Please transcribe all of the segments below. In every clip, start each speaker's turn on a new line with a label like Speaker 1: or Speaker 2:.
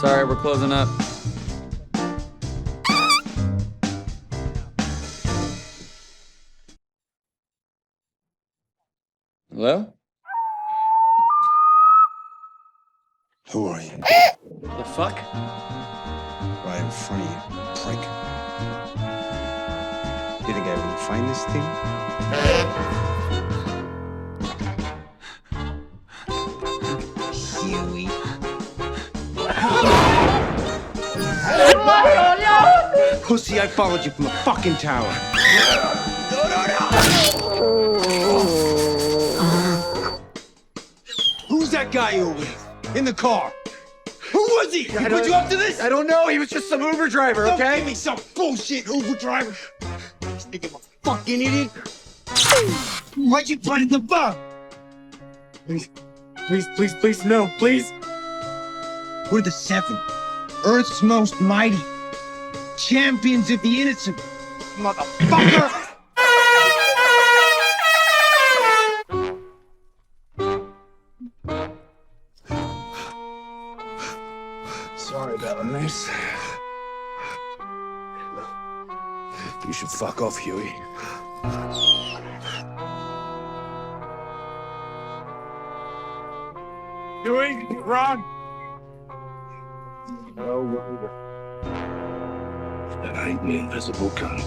Speaker 1: Sorry, we're closing up. Hello?
Speaker 2: Who are you?
Speaker 1: The fuck?
Speaker 2: Right in front of you, prick. You think I would find this thing? Huey. Pussy, I followed you from a fucking tower. Who's that guy you were with? In the car? Who was he? He put you up to this?
Speaker 3: I don't know. He was just some Uber driver,
Speaker 2: Don't
Speaker 3: okay?
Speaker 2: give me some bullshit Uber driver. This nigga a fucking idiot. Why'd you put in the bug?
Speaker 3: Please, no, please.
Speaker 2: We're the Seven, Earth's most mighty, champions of the innocent, motherfucker! Sorry about this. You should fuck off, Huey.
Speaker 3: Huey, Ron.
Speaker 2: No wonder. That ain't the invisible kind.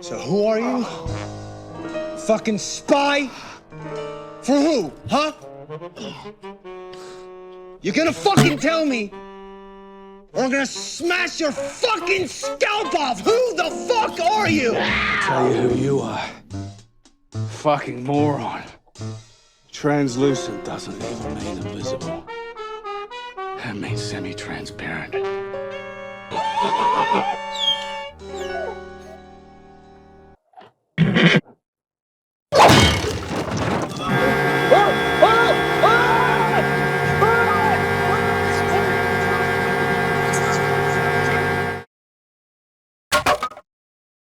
Speaker 2: So who are you? Fucking spy? For who, huh? You're gonna fucking tell me, or I'm gonna smash your fucking scalp off! Who the fuck are you?
Speaker 3: Tell you who you are. Fucking moron. Translucent doesn't even mean invisible. That means semi-transparent.